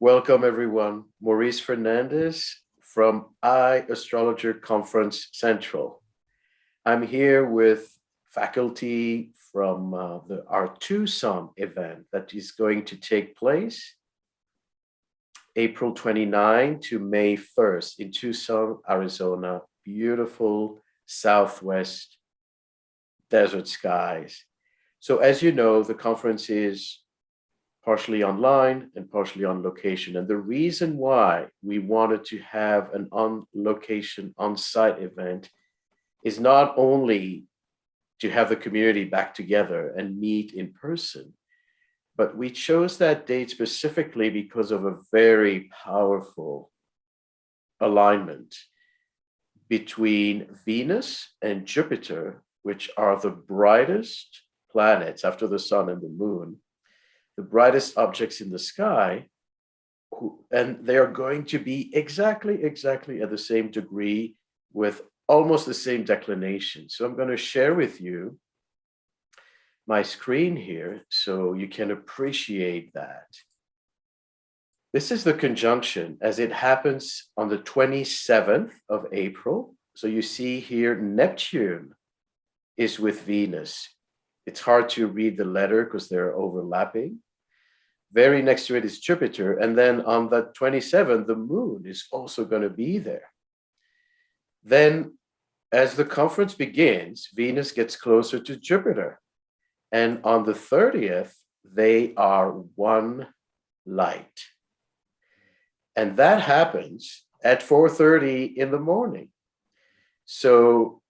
Welcome, everyone. Maurice Fernandez from Astrologer Conference Central. I'm here with faculty from our Tucson event that is going to take place April 29 to May 1st in Tucson, Arizona. Beautiful Southwest desert skies. So as you know, the conference is partially online and partially on location. And the reason why we wanted to have an on-location, on-site event is not only to have the community back together and meet in person, but we chose that date specifically because of a very powerful alignment between Venus and Jupiter, which are the brightest planets after the sun and the moon, the brightest objects in the sky, and they are going to be exactly at the same degree with almost the same declination. So I'm going to share with you my screen here so you can appreciate that. This is the conjunction as it happens on the 27th of April. So you see here, Neptune is with Venus. It's hard to read the letter because they're overlapping. Very next to it is Jupiter. And then on the 27th, the moon is also going to be there. Then as the conference begins, Venus gets closer to Jupiter. And on the 30th, they are one light. And that happens at 4:30 in the morning. So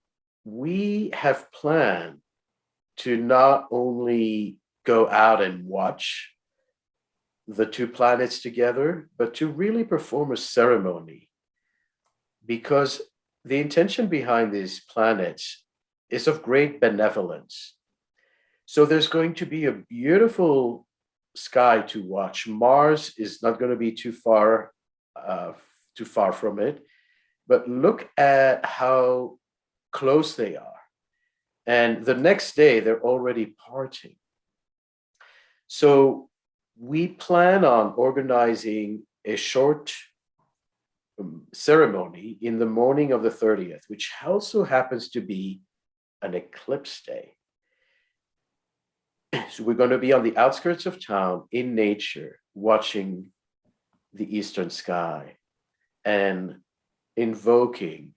we have planned to not only go out and watch the two planets together, but to really perform a ceremony, because the intention behind these planets is of great benevolence. So there's going to be a beautiful sky to watch. Mars is not going to be too far from it, but look at how close they are. And the next day, they're already parting. So we plan on organizing a short ceremony in the morning of the 30th, which also happens to be an eclipse day. So we're going to be on the outskirts of town in nature, watching the eastern sky and invoking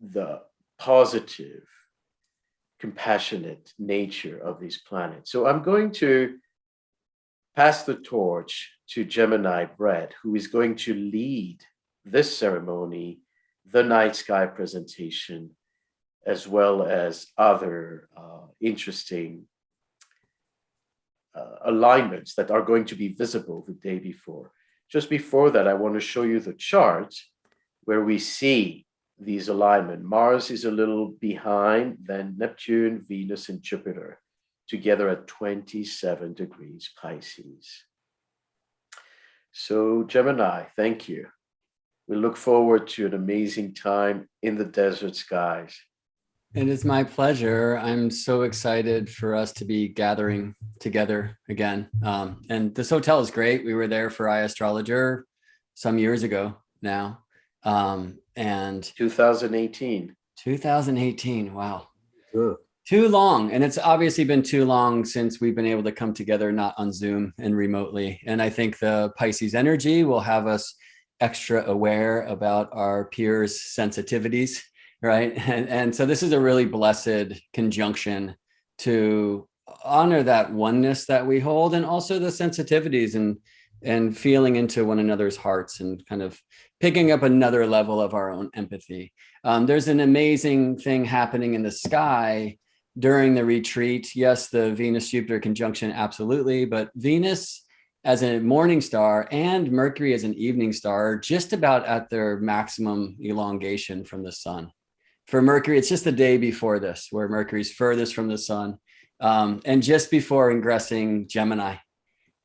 the positive, compassionate nature of these planets. So I'm going to pass the torch to Gemini Brett, who is going to lead this ceremony, the night sky presentation, as well as other interesting alignments that are going to be visible the day before. Just before that, I want to show you the chart where we see these alignments. Mars is a little behind, then Neptune, Venus, and Jupiter together at 27 degrees Pisces. So Gemini, thank you. We look forward to an amazing time in the desert skies. It is my pleasure. I'm so excited for us to be gathering together again. And this hotel is great. We were there for iAstrologer some years ago now. And 2018. 2018. Wow. Sure. Too long. And it's obviously been too long since we've been able to come together, not on Zoom and remotely. And I think the Pisces energy will have us extra aware about our peers' sensitivities, right? And so this is a really blessed conjunction to honor that oneness that we hold, and also the sensitivities and feeling into one another's hearts and kind of picking up another level of our own empathy. There's an amazing thing happening in the sky during the retreat. Yes, the Venus-Jupiter conjunction, absolutely. But Venus as a morning star and Mercury as an evening star are just about at their maximum elongation from the sun. For Mercury, it's just the day before this, where Mercury's furthest from the sun, and just before ingressing Gemini.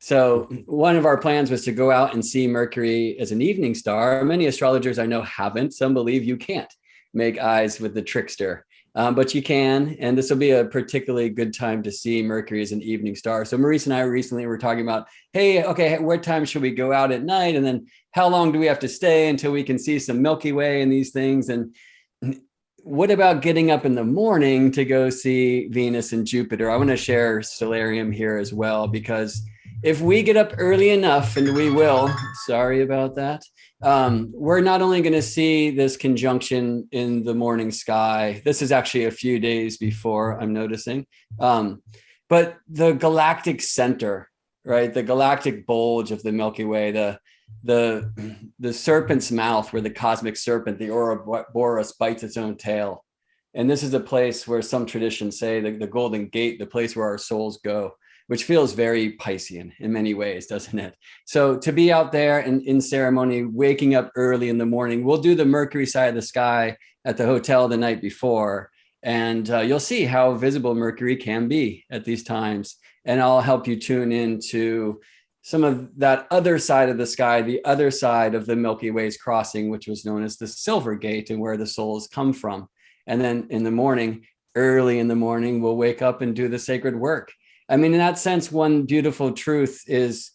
So one of our plans was to go out and see Mercury as an evening star. Many astrologers I know haven't. Some believe you can't make eyes with the trickster but you can, and this will be a particularly good time to see Mercury as an evening star. So Maurice and I recently were talking about, hey, okay, what time should we go out at night? And then how long do we have to stay until we can see some Milky Way and these things? And what about getting up in the morning to go see Venus and Jupiter? I want to share Stellarium here as well, because if we get up early enough, and we will, sorry about that, we're not only going to see this conjunction in the morning sky. This is actually a few days before, I'm noticing, but the galactic center, right? The galactic bulge of the Milky Way, the serpent's mouth, where the cosmic serpent, the Ouroboros, bites its own tail. And this is a place where some traditions say the Golden Gate, the place where our souls go, which feels very Piscean in many ways, doesn't it? So to be out there and in ceremony, waking up early in the morning, we'll do the Mercury side of the sky at the hotel the night before. And you'll see how visible Mercury can be at these times. And I'll help you tune into some of that other side of the sky, the other side of the Milky Way's crossing, which was known as the Silver Gate, and where the souls come from. And then in the morning, early in the morning, we'll wake up and do the sacred work. I mean, in that sense, one beautiful truth is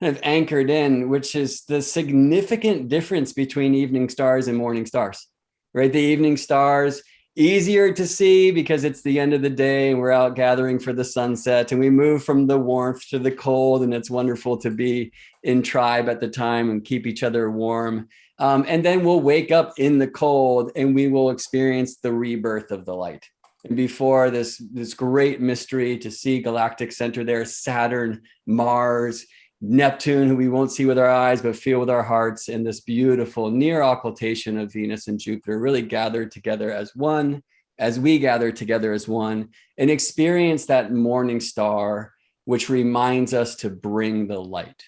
kind of anchored in, which is the significant difference between evening stars and morning stars, right? The evening stars, easier to see because it's the end of the day and we're out gathering for the sunset, and we move from the warmth to the cold, and it's wonderful to be in tribe at the time and keep each other warm. And then we'll wake up in the cold and we will experience the rebirth of the light. And before this great mystery to see galactic center there, Saturn, Mars, Neptune, who we won't see with our eyes, but feel with our hearts, and this beautiful near occultation of Venus and Jupiter really gathered together as one, as we gather together as one, and experience that morning star, which reminds us to bring the light.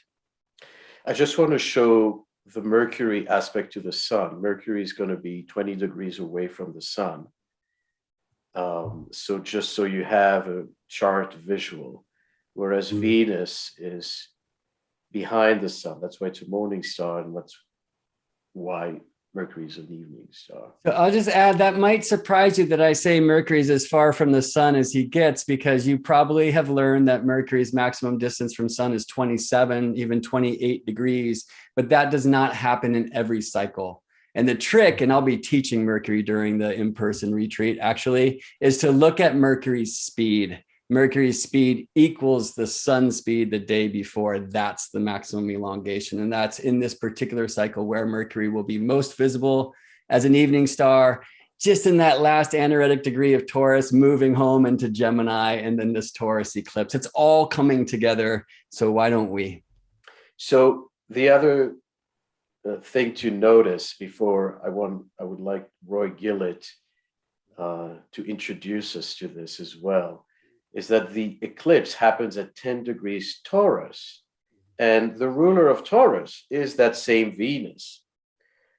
I just want to show the Mercury aspect to the sun. Mercury is going to be 20 degrees away from the sun. So just so you have a chart visual, whereas Venus is behind the sun. That's why it's a morning star, and that's why Mercury is an evening star. So I'll just add, that might surprise you that I say Mercury is as far from the sun as he gets, because you probably have learned that Mercury's maximum distance from sun is 27, even 28 degrees, but that does not happen in every cycle. And the trick, and I'll be teaching Mercury during the in-person retreat actually, is to look at Mercury's speed. Mercury's speed equals the sun speed the day before. That's the maximum elongation. And that's in this particular cycle where Mercury will be most visible as an evening star, just in that last anaretic degree of Taurus, moving home into Gemini, and then this Taurus eclipse. It's all coming together. So why don't we? So the other thing to notice before I would like Roy Gillett to introduce us to this as well, is that the eclipse happens at 10 degrees Taurus, and the ruler of Taurus is that same Venus.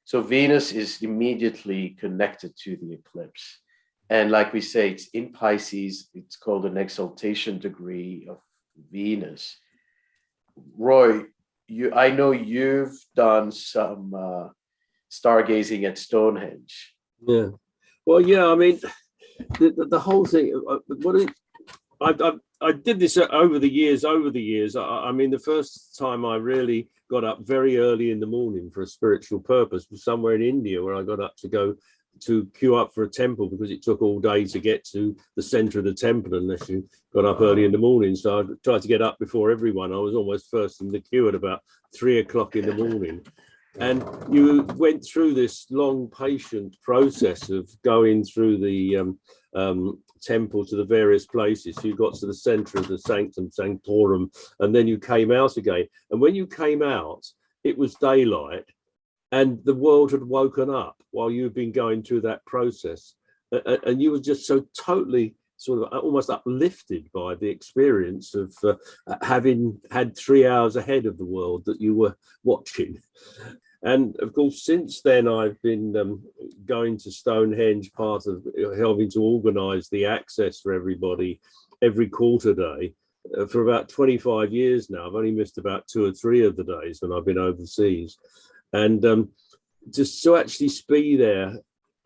So Venus is immediately connected to the eclipse. And like we say, it's in Pisces, it's called an exaltation degree of Venus. Roy, I know you've done some stargazing at Stonehenge. Yeah. Well, yeah, I mean, the whole thing, I did this over the years. I mean, the first time I really got up very early in the morning for a spiritual purpose was somewhere in India, where I got up to go to queue up for a temple, because it took all day to get to the center of the temple unless you got up early in the morning. So I tried to get up before everyone. I was almost first in the queue at about 3 o'clock in the morning. And you went through this long, patient process of going through the temple to the various places. So you got to the center of the Sanctum Sanctorum, and then you came out again. And when you came out, it was daylight, and the world had woken up while you've been going through that process. And you were just so totally sort of almost uplifted by the experience of having had 3 hours ahead of the world that you were watching. And of course, since then, I've been going to Stonehenge, part of helping to organise the access for everybody every quarter day for about 25 years now. I've only missed about 2 or 3 of the days when I've been overseas. And just to actually be there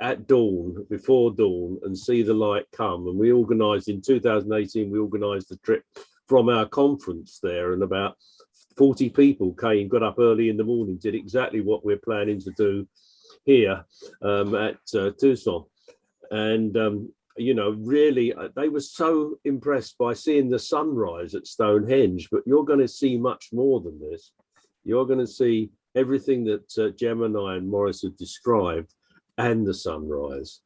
at dawn, before dawn, and see the light come. And we organised in 2018, we organised a trip from our conference there, and about 40 people came, got up early in the morning, did exactly what we're planning to do here at Tucson. And, you know, really, they were so impressed by seeing the sunrise at Stonehenge, but you're going to see much more than this. You're going to see everything that Gemini and Morris have described, and the sunrise.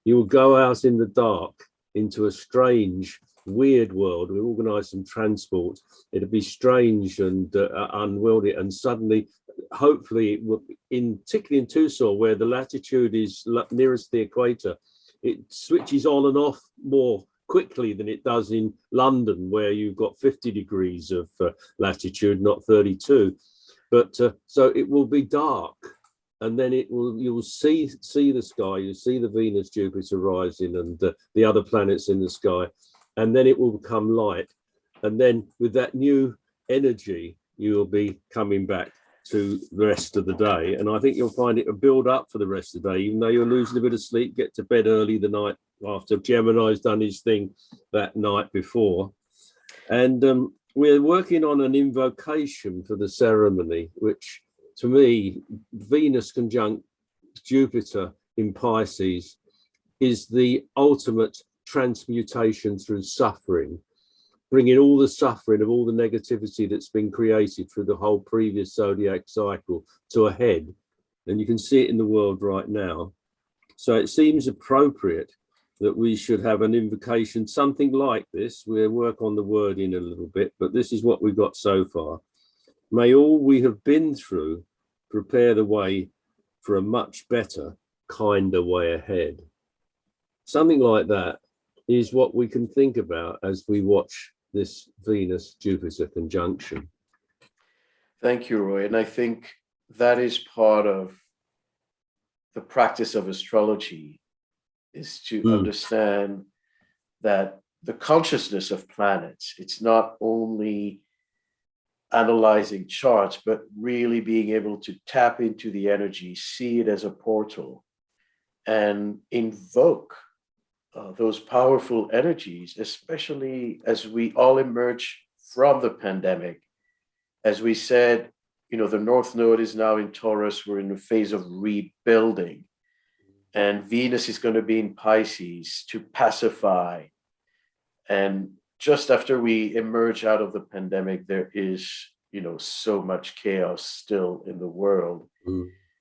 You will go out in the dark into a strange, weird world. We organise some transport. It'll be strange and unwieldy, and suddenly, hopefully, particularly in Tucson, where the latitude is nearest the equator, it switches on and off more quickly than it does in London, where you've got 50 degrees of latitude, not 32. But so it will be dark, and then you'll see the sky, you'll see the Venus, Jupiter rising, and the other planets in the sky, and then it will become light. And then with that new energy, you'll be coming back to the rest of the day. And I think you'll find it will build up for the rest of the day, even though you're losing a bit of sleep. Get to bed early the night after. Gemini's done his thing that night before. And we're working on an invocation for the ceremony, which to me, Venus conjunct Jupiter in Pisces is the ultimate transmutation through suffering, bringing all the suffering of all the negativity that's been created through the whole previous zodiac cycle to a head. And you can see it in the world right now. So it seems appropriate that we should have an invocation, something like this. We'll work on the wording a little bit, but this is what we've got so far. May all we have been through prepare the way for a much better, kinder way ahead. Something like that is what we can think about as we watch this Venus-Jupiter conjunction. Thank you, Roy. And I think that is part of the practice of astrology, is to understand that the consciousness of planets, it's not only analyzing charts, but really being able to tap into the energy, see it as a portal, and invoke those powerful energies, especially as we all emerge from the pandemic. As we said, you know, the North Node is now in Taurus. We're in a phase of rebuilding. And Venus is going to be in Pisces to pacify. And just after we emerge out of the pandemic, there is, you know, so much chaos still in the world.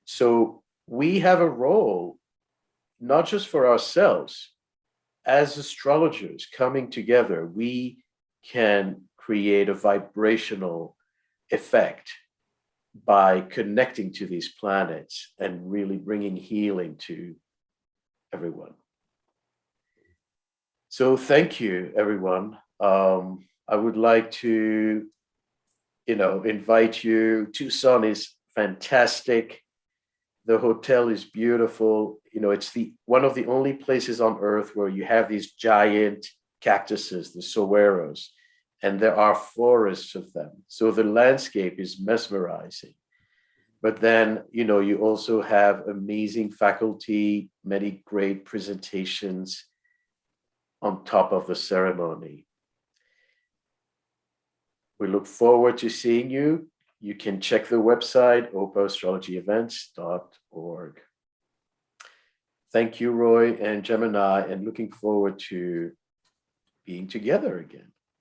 So we have a role, not just for ourselves, as astrologers coming together, we can create a vibrational effect by connecting to these planets and really bringing healing to everyone. So thank you, everyone. I would like to, you know, invite you. Tucson is fantastic. The hotel is beautiful. You know, it's one of the only places on Earth where you have these giant cactuses, the saguaros, and there are forests of them. So the landscape is mesmerizing. But then, you know, you also have amazing faculty, many great presentations on top of the ceremony. We look forward to seeing you. You can check the website, opaastrologyevents.org. Thank you, Roy and Gemini, and looking forward to being together again.